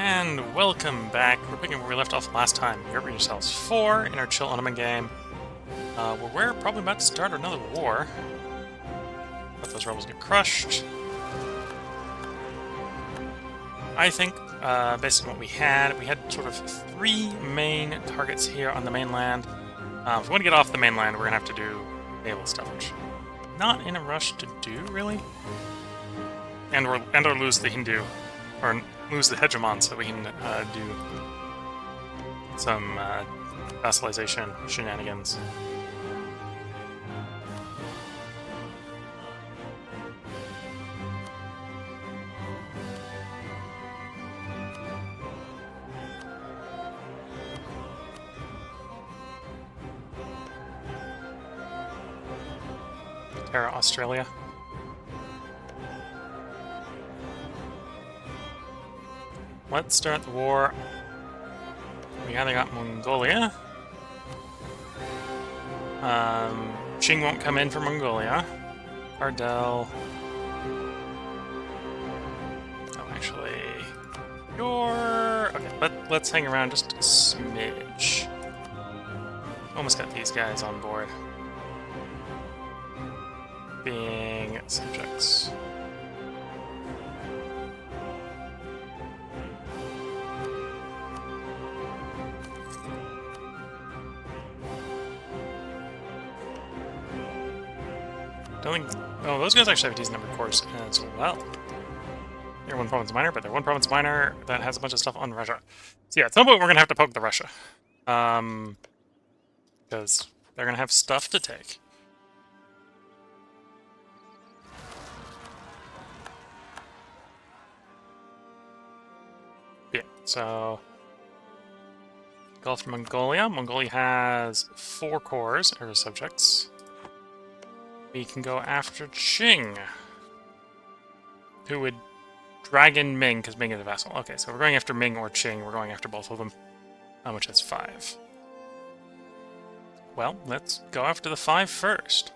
And welcome back. We're picking where we left off last time. Europa Universalis 4 in our chill Ottoman game. We're probably about to start another war. Let those rebels get crushed. I think, based on what we had sort of three main targets here on the mainland. If we want to get off the mainland, we're going to have to do naval stuff, which I'm not in a rush to do, really. Or lose the Hindu, or lose the hegemon so we can do some vassalization shenanigans. Terra Australia. Let's start the war. We either got Mongolia. Qing won't come in for Mongolia. Ardell. Oh, actually, you're okay. Let's hang around just a smidge. Almost got these guys on board. Being subjects. Don't think. Oh, those guys actually have a decent number of cores as well. They're one province minor, but they're one province minor that has a bunch of stuff on Russia. So yeah, at some point we're gonna have to poke the Russia, because they're gonna have stuff to take. Yeah. So Gulf of Mongolia. Mongolia has 4 cores or subjects. We can go after Qing, who would dragon Ming, because Ming is a vassal. Okay, so we're going after Ming or Qing. We're going after both of them, which has 5. Well, let's go after the 5 first.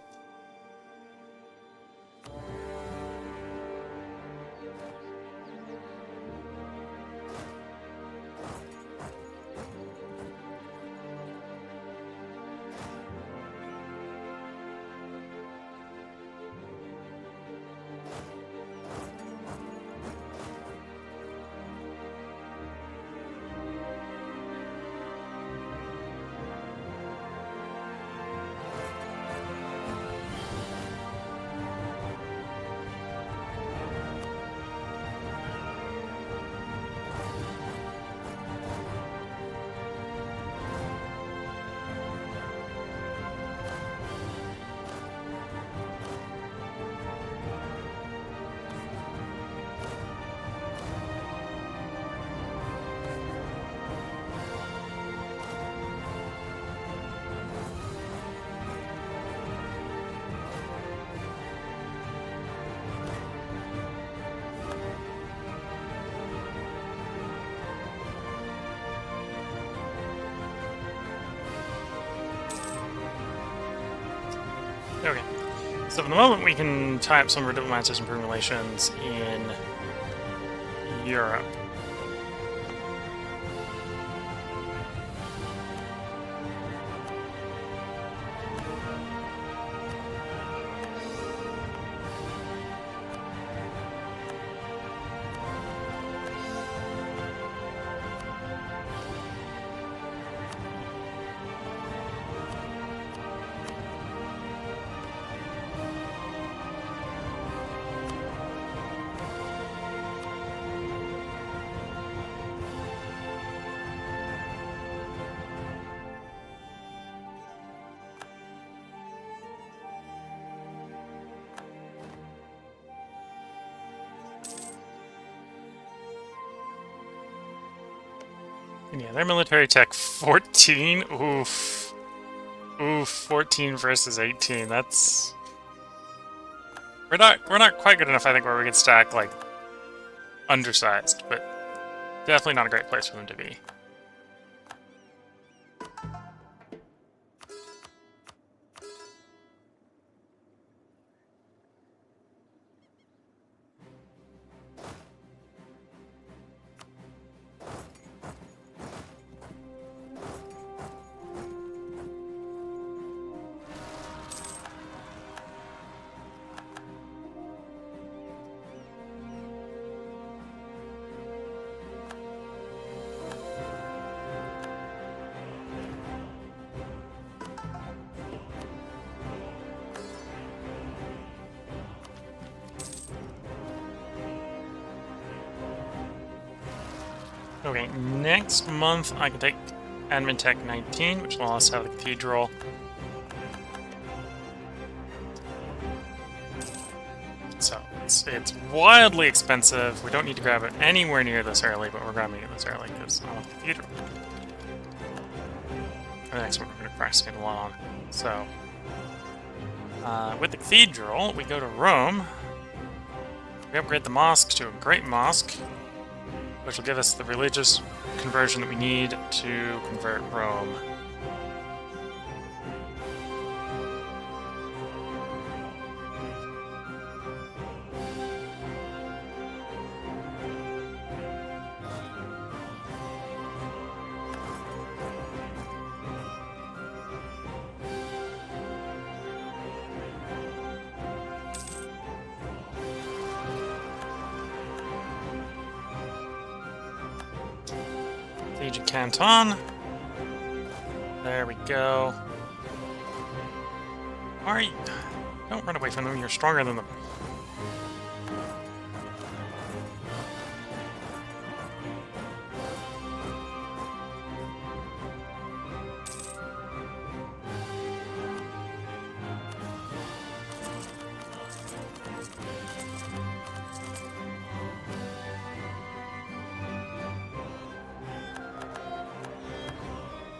Okay. So for the moment, we can tie up some of our diplomats and improve relations in Europe. And yeah, their military tech 14. Oof. Oof, 14 versus 18. That's we're not quite good enough, I think, where we could stack like undersized, but definitely not a great place for them to be. Okay, next month I can take Admin Tech 19, which will also have the cathedral. So it's wildly expensive. We don't need to grab it anywhere near this early, but we're grabbing it this early because I want the cathedral. And the next one we're going to procrastinate a lot on. So, with the cathedral, we go to Rome. We upgrade the mosque to a great mosque, which will give us the religious conversion that we need to convert Rome. Siege of Canton. There we go. Alright. Don't run away from them, you're stronger than them.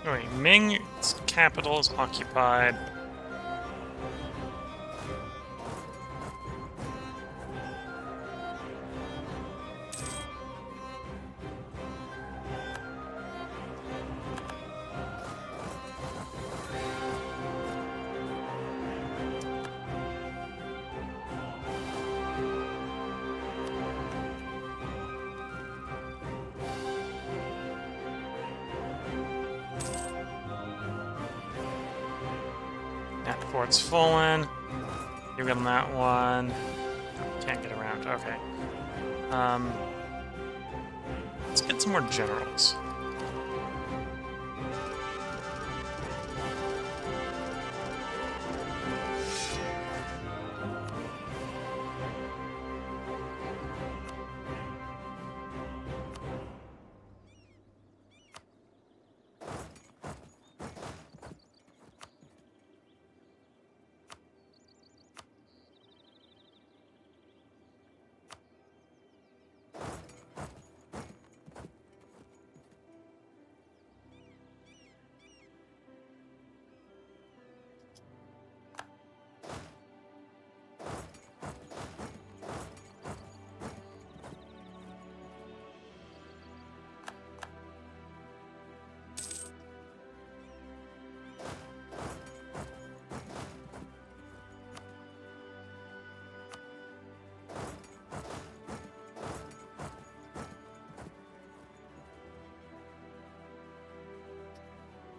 Alright, Ming's capital is occupied. That fort's fallen. You get on that one. Can't get around. Okay. Let's get some more generals.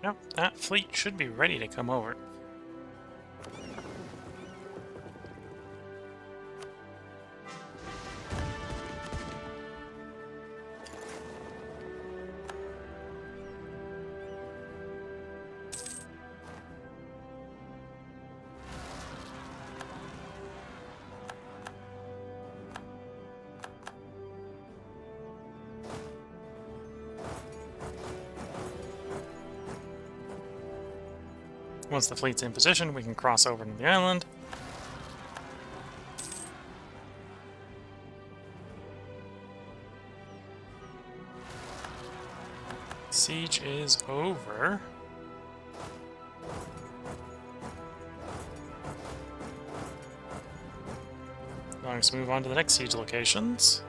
Yep, that fleet should be ready to come over. Once the fleet's in position, we can cross over to the island. Siege is over. Allowing us to move on to the next siege locations.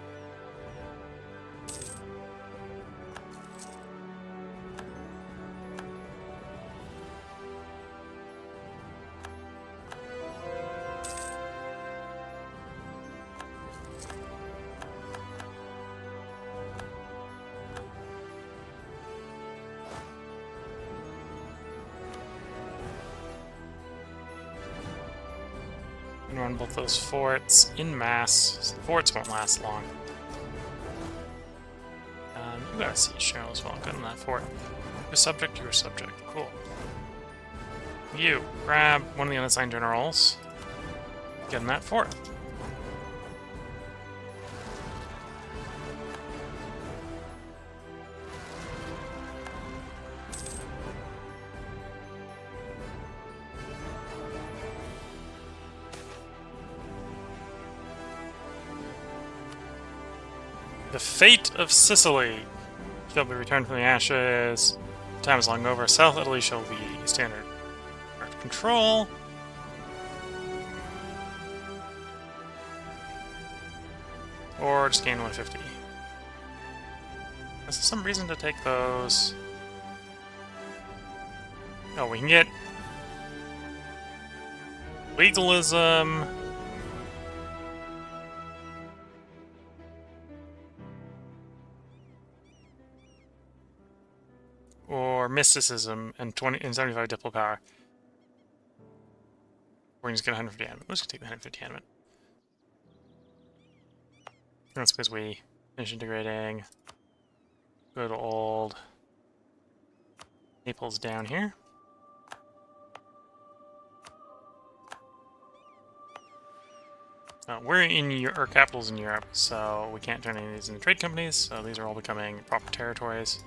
Run both those forts in mass. So the forts won't last long. You got a siege general as well. Good on that fort. You're subject, you're subject. Cool. You grab one of the unassigned generals. Get in that fort. the fate of Sicily shall be returned from the ashes. Time is long over. South Italy shall be standard control. Or just gain 150. Is there some reason to take those? Oh, we can get legalism. Or mysticism and 75 diplo power. We're gonna just get 150 animate. Let's just take the 150 animate. That's because we finish integrating. Go to old Naples down here. We're in our capital's in Europe, so we can't turn any of these into trade companies, so these are all becoming proper territories.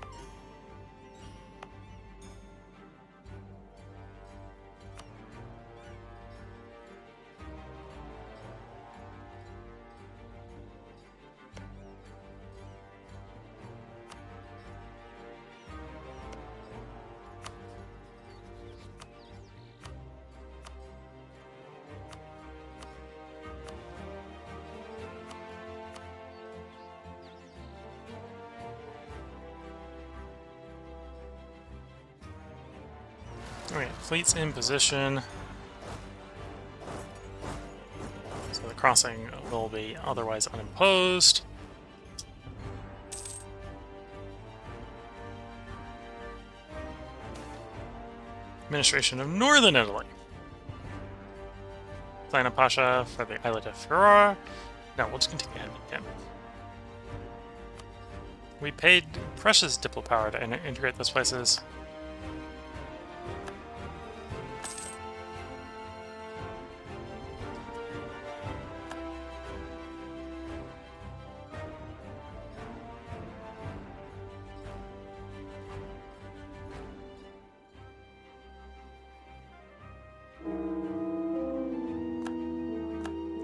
Okay, fleet's in position. So the crossing will be otherwise unimposed. Administration of Northern Italy. Sign Pasha for the islet of Ferrara. No, we'll just continue ahead again. We paid precious diplo power to integrate those places.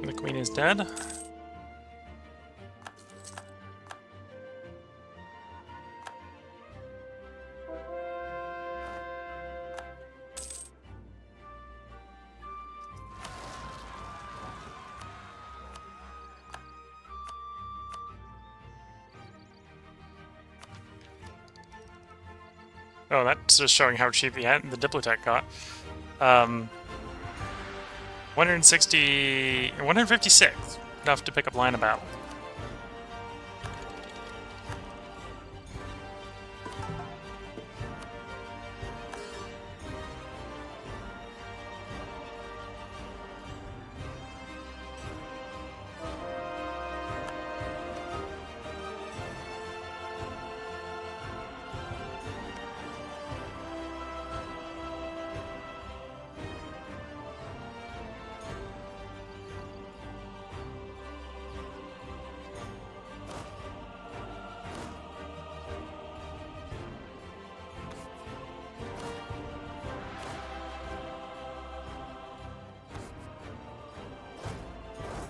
The queen is dead. Oh, that's just showing how cheap the Diplotech got. 156, enough to pick up line of battle.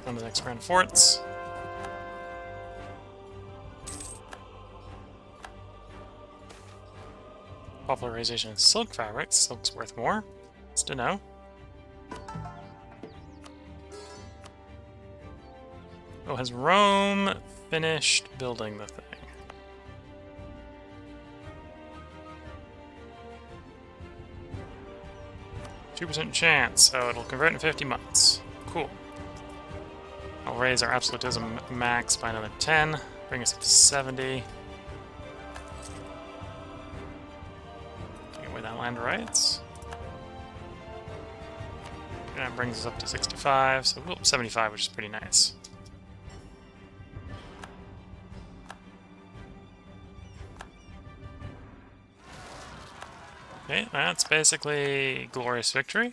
On the next round of forts. Popularization of silk fabrics. Silk's worth more. It's to know. Oh, has Rome finished building the thing? 2% chance, so it'll convert in 50 months. Cool. I'll raise our absolutism max by another 10, bring us up to 70. Take away that land rights. And that brings us up to 65, so 75, which is pretty nice. Okay, that's basically glorious victory.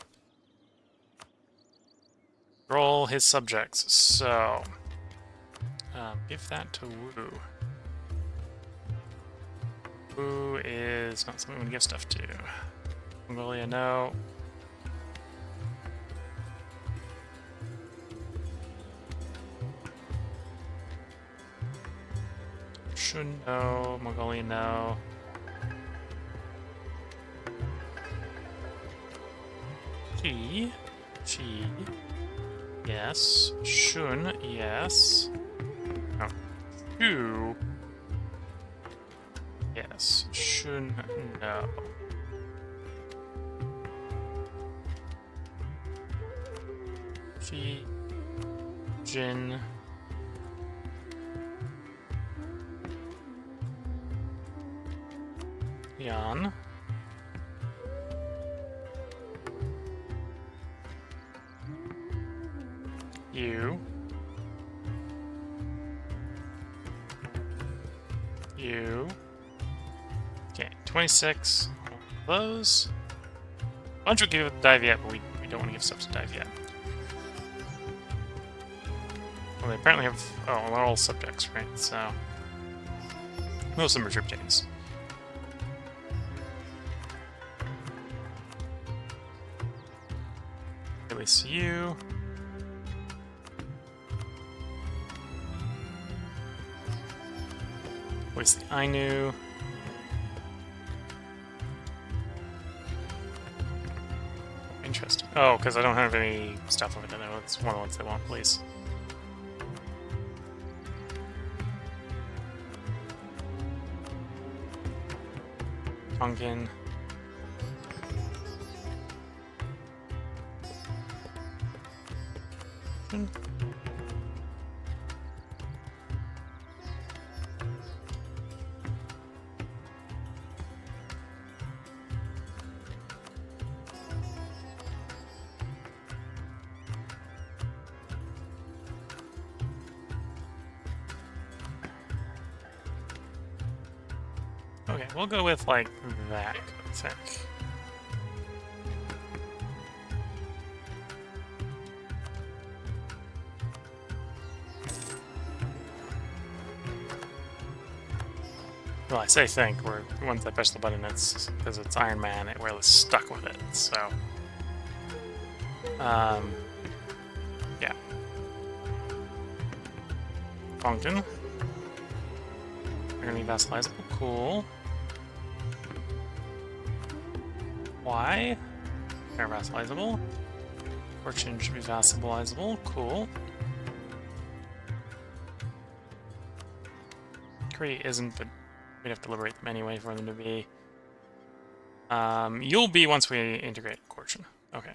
Roll his subjects, so give that to Wu. Wu is not something we want to give stuff to. Mongolia, no. Shun, no. Mongolia, no. Qi. Qi. Yes. Shun, yes. No. Shu. Yes. Shun, no. Qi. Jin. Yan. You. You. Okay, 26. Those. Bunch would give dive yet, but we don't want to give subs to dive yet. Well, they apparently have. Oh, they're all subjects, right? So. Most of them are tributaries. Release you. Where's the Ainu? Interesting. Oh, because I don't have any stuff of it. I know it's one of the ones they want, please. Tongan. Okay, we'll go with like that, I think. Well, I say think, once I push the button, it's because it's Iron Man, we're stuck with it, so. Yeah. Funkin. We're gonna be vassalizable, cool. Why? They're vassalizable. Fortune should be vassalizable, cool. Korea isn't, but we'd have to liberate them anyway for them to be. You'll be once we integrate Fortune. Okay.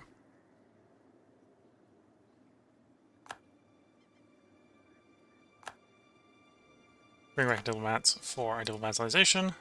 Bring back diplomats for our diplomatization.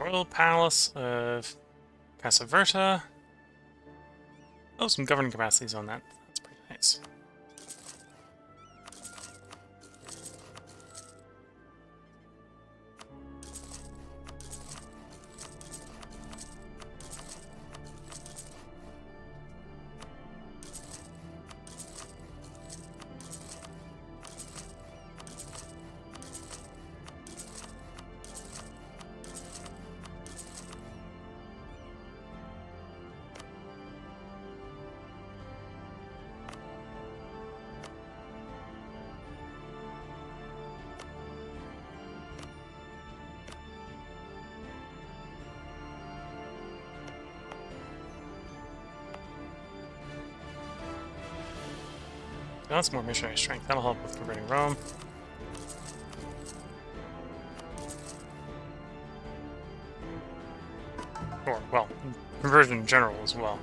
Royal Palace of Casa Verta. Oh, some governing capacities on that. That's pretty nice. That's more missionary strength. That'll help with converting Rome. Or, well, conversion in general as well.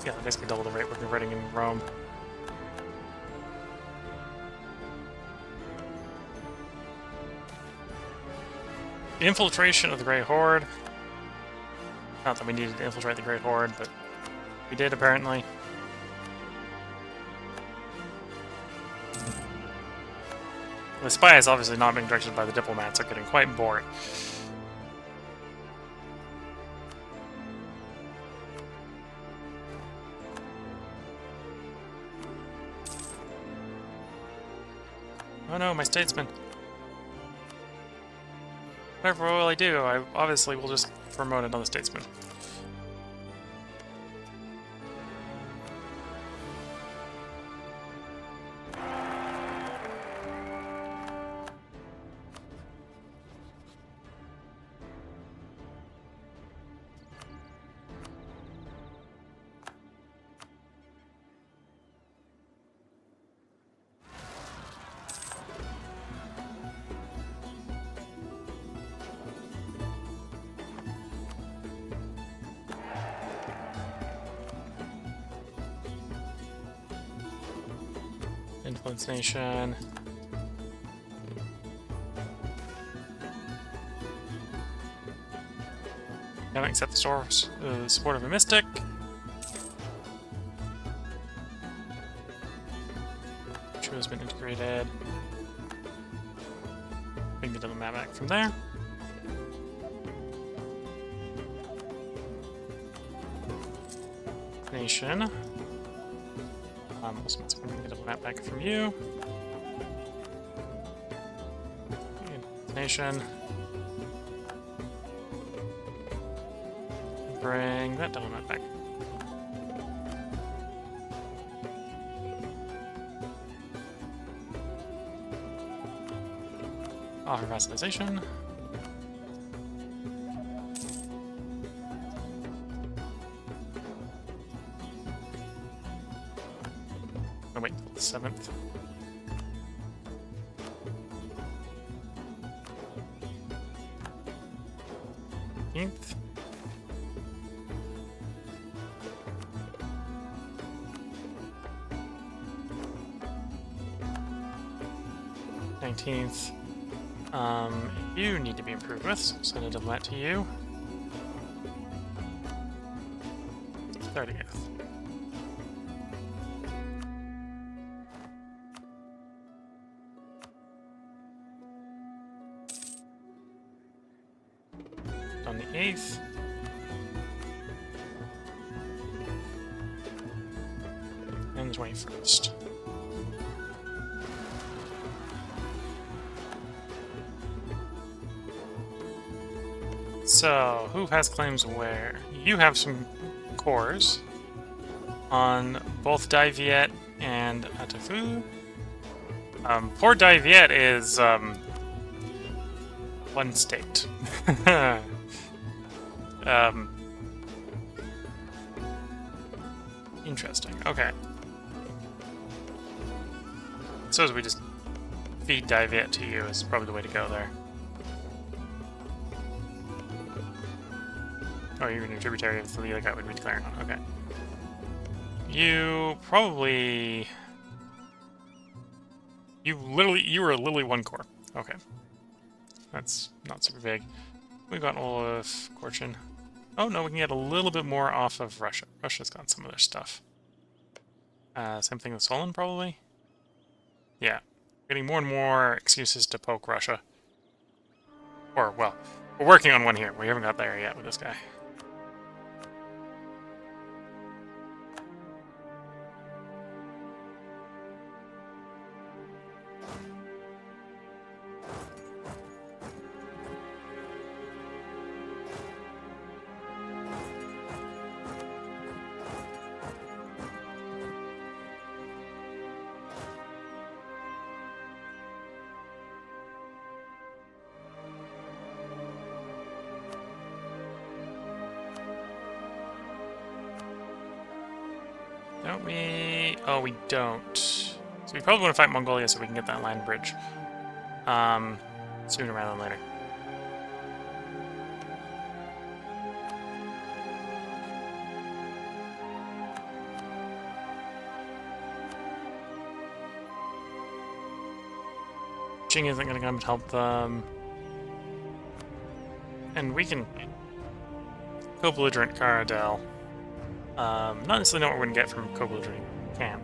Yeah, basically double the rate we're converting in Rome. Infiltration of the Great Horde. Not that we needed to infiltrate the Great Horde, but we did apparently. The spies, obviously not being directed by the diplomats, are getting quite bored. Oh no, my statesman. Whatever will I do? I obviously will just promote another statesman. Influence nation. Haven't accept the support of a mystic. Which has been integrated. We can get the map back from there. Nation. Also, we can get a map back from you. Nation. Bring that double map back. Offer vassalization. Oh wait, the 7th. th. 19th. You need to be improved with, so send a diplomat to you. 30th. On the 8th. And the 21st. So, who has claims where? You have some cores on both Dai Viet and Atafu. Poor Dai Viet is one state. Interesting. Okay. So as we just feed Dai Viet to you is probably the way to go there. Oh, you're a tributary of the other guy would be declaring on. Okay. You probably... You were literally one core. Okay. That's not super big. We've got all of Fortune. Oh no, we can get a little bit more off of Russia. Russia's got some of their stuff. Same thing with Solon, probably? Yeah. Getting more and more excuses to poke Russia. Or, well, we're working on one here. We haven't got there yet with this guy. Don't we? Oh, we don't. So we probably want to fight Mongolia so we can get that land bridge. Sooner rather than later. Qing isn't going to come and help them. And we can co-belligerent Caradel. Not necessarily know what we're going to get from co-belligerent camp.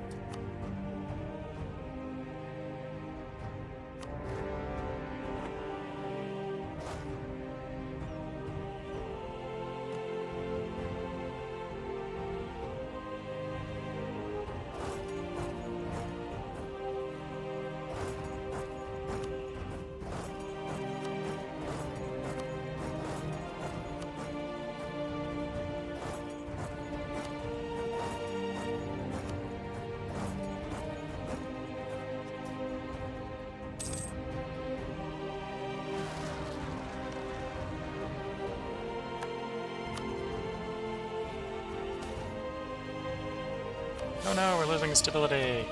Oh no, we're losing stability.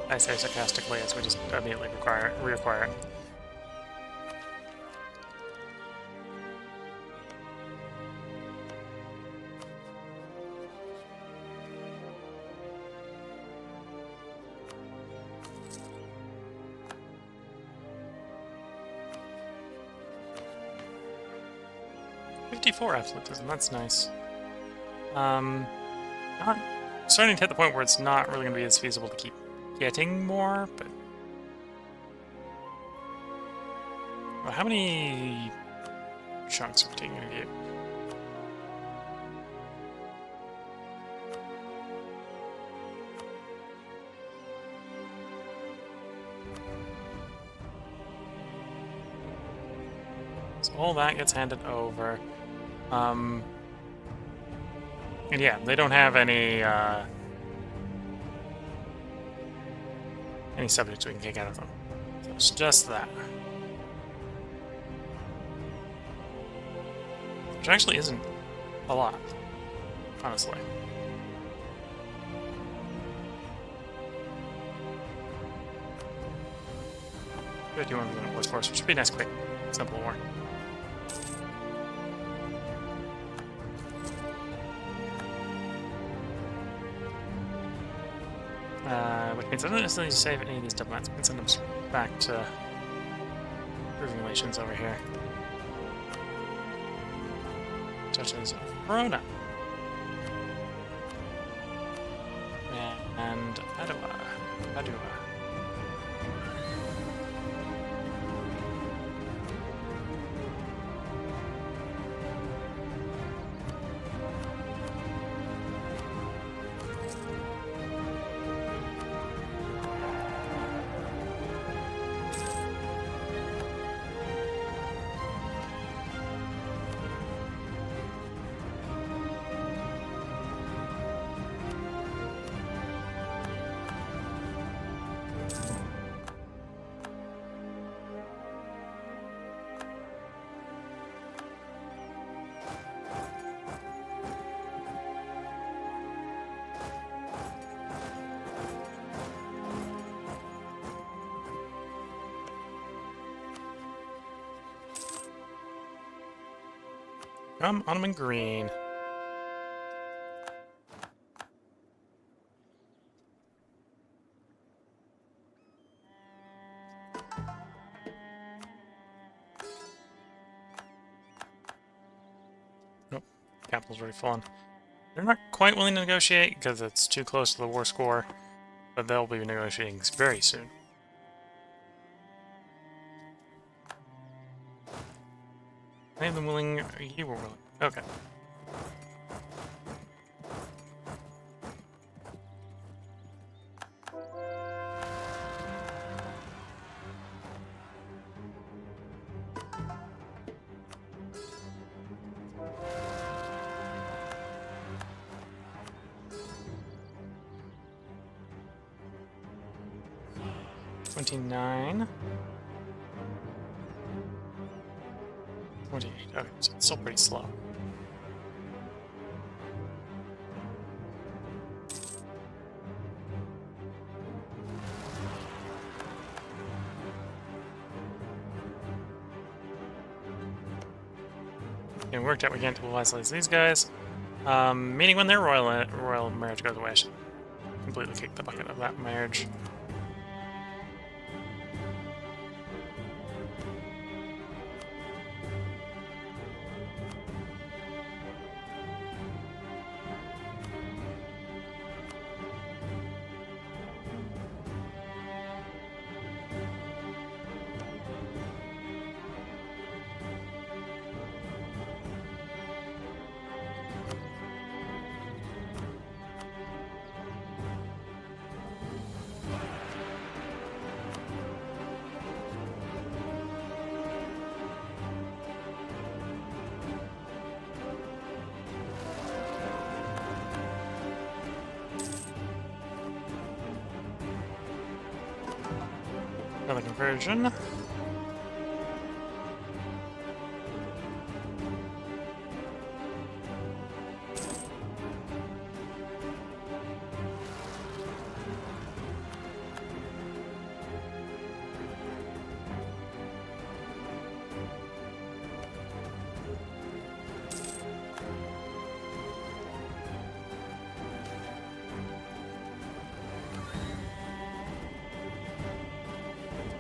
I say sarcastically as we just immediately reacquire it. '54 absolutism, that's nice. Not starting to hit the point where it's not really going to be as feasible to keep getting more, but... Well, how many chunks are we taking of you? So all that gets handed over. And yeah, they don't have any subjects we can kick out of them. So it's just that. Which actually isn't a lot, honestly. Good, 51% war force, which should be a nice, quick, simple war. Which means I don't necessarily need to save any of these diplomats. We can send them back to improving relations over here. Such as Verona. And Padua. Come, Ottoman Green. Nope, capital's already fallen. They're not quite willing to negotiate because it's too close to the war score, but they'll be negotiating very soon. I am willing. You were willing. Okay. $29. 28. Okay, so it's still pretty slow. It worked out we can't dualize these guys. Meaning when their royal marriage goes away, I should completely kick the bucket of that marriage. Another conversion.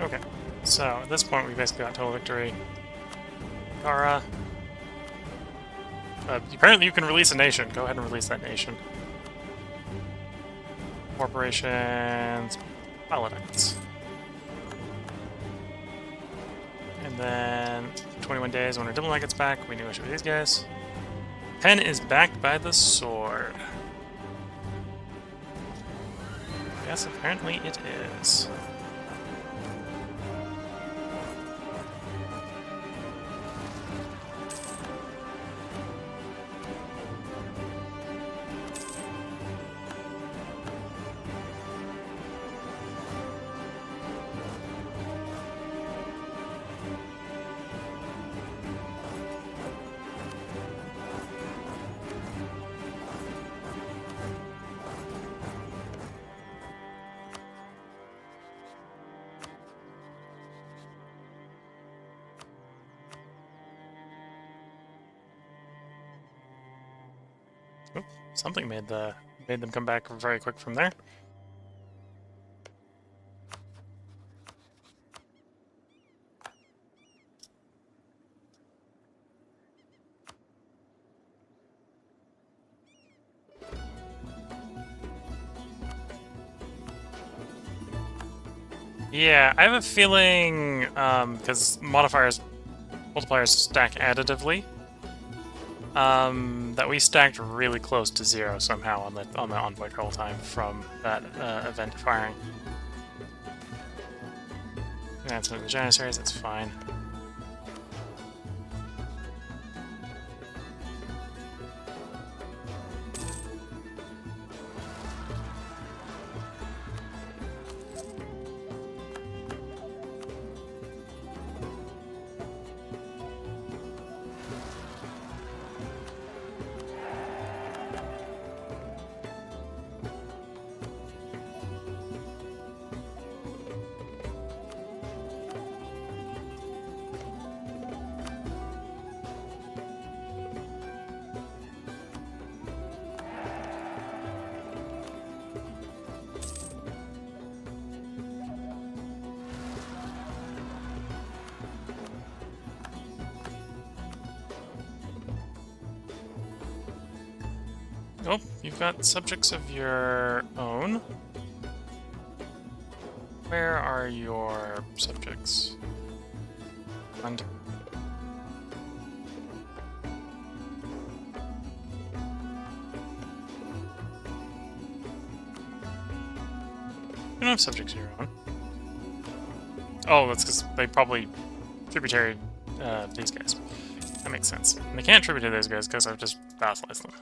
Okay, so at this point we basically got total victory. Gara. Apparently you can release a nation. Go ahead and release that nation. Corporations. Politics. And then 21 days when our diplomat gets back, we negotiate with these guys. Pen is backed by the sword. Yes, apparently it is. Oop, something made them come back very quick from there. Yeah, I have a feeling, because multipliers stack additively, that we stacked really close to 0 somehow on the envoy travel time from that event firing. That's one of the Janissaries, that's fine. Oh, you've got subjects of your own. Where are your subjects? And you don't have subjects of your own. Oh, that's because they probably tributary these guys. That makes sense. And they can't tribute to those guys because I've just vassalized them.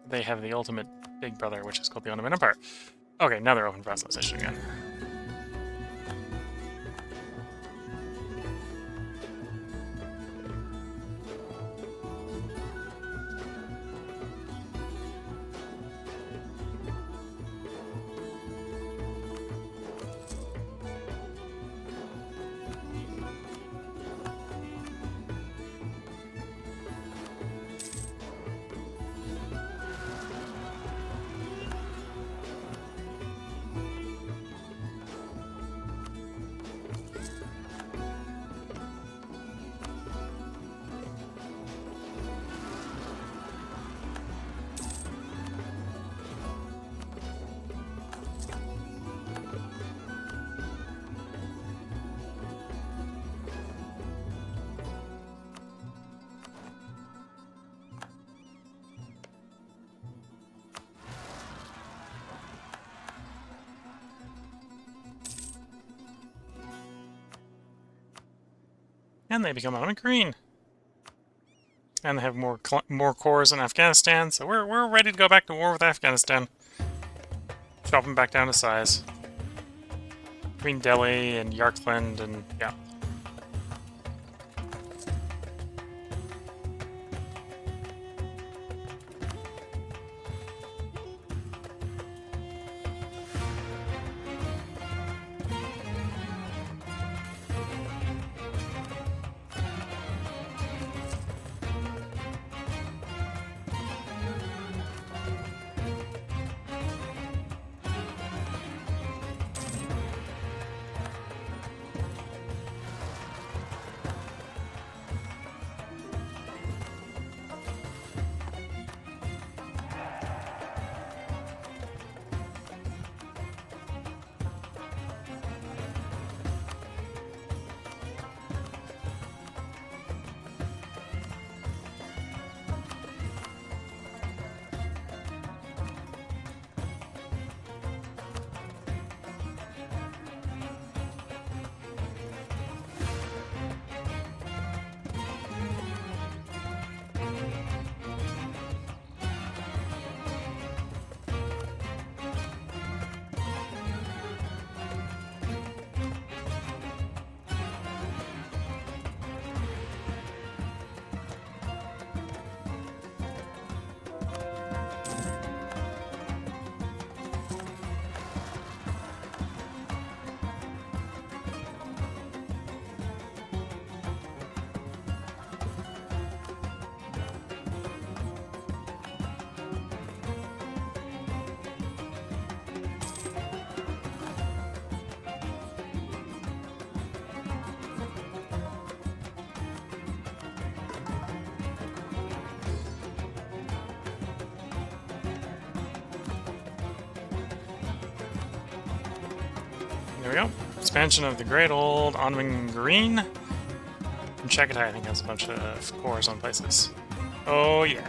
They have the ultimate big brother, which is called the Ottoman Empire. Okay, now they're open vassalization again. And they become Ottoman green. And they have more cores in Afghanistan, so we're ready to go back to war with Afghanistan. Drop them back down to size. Between Delhi and Yarkland and yeah. There we go. Expansion of the great old Ottoman green. And Chagatai, I think, has a bunch of cores on places. Oh, yeah.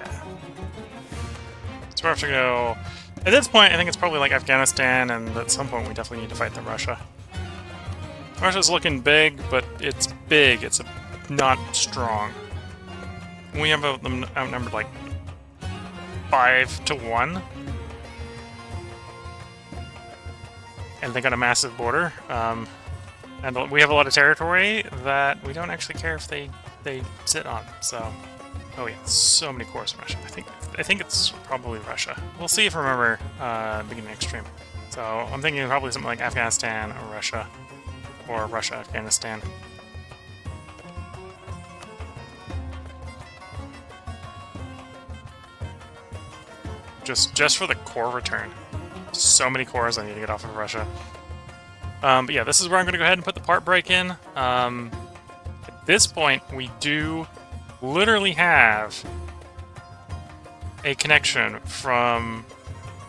So we have to go... At this point, I think it's probably like Afghanistan, and at some point we definitely need to fight the Russia. Russia's looking big, but it's big. It's not strong. We have them outnumbered like 5-1. And they got a massive border. And we have a lot of territory that we don't actually care if they sit on. So, oh yeah, so many cores in Russia. I think it's probably Russia. We'll see if I remember beginning next stream. So I'm thinking probably something like Afghanistan or Russia Afghanistan. Just for the core return. So many cores I need to get off of Russia. But yeah, this is where I'm going to go ahead and put the part break in. At this point, we do literally have a connection from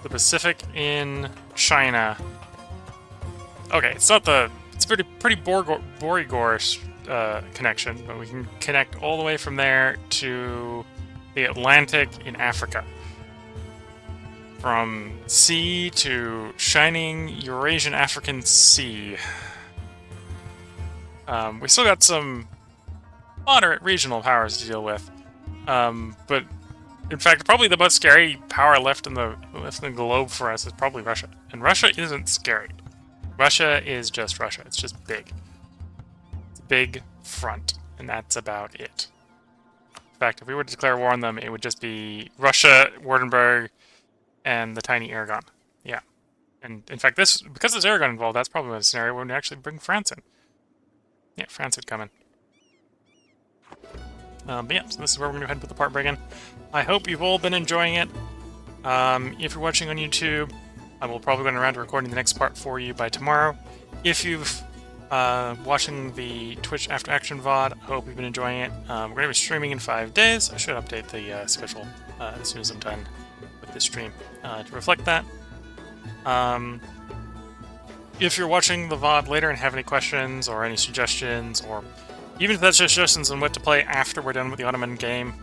the Pacific in China. Okay, it's not the... It's a pretty Borigor connection, but we can connect all the way from there to the Atlantic in Africa. From sea to shining Eurasian African Sea. We still got some moderate regional powers to deal with, but in fact, probably the most scary power left in the globe for us is probably Russia. And Russia isn't scary. Russia is just Russia. It's just big. It's a big front, and that's about it. In fact, if we were to declare war on them, it would just be Russia, Württemberg, and the tiny Aragon. Yeah. And in fact, because there's Aragon involved, that's probably a scenario where we actually bring France in. Yeah, France would come in. But yeah, so this is where we're going to go ahead and put the part break in. I hope you've all been enjoying it. If you're watching on YouTube, I will probably go around to recording the next part for you by tomorrow. If you've watching the Twitch After Action VOD, I hope you've been enjoying it. We're going to be streaming in 5 days. I should update the schedule as soon as I'm done with this stream to reflect that. If you're watching the VOD later and have any questions or any suggestions, or even if that's just suggestions on what to play after we're done with the Ottoman game,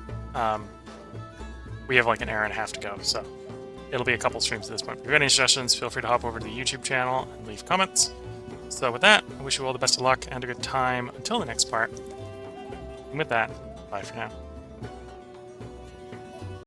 we have like an hour and a half to go, so it'll be a couple streams at this point. If you have any suggestions, feel free to hop over to the YouTube channel and leave comments. So with that, I wish you all the best of luck and a good time until the next part. And with that, bye for now.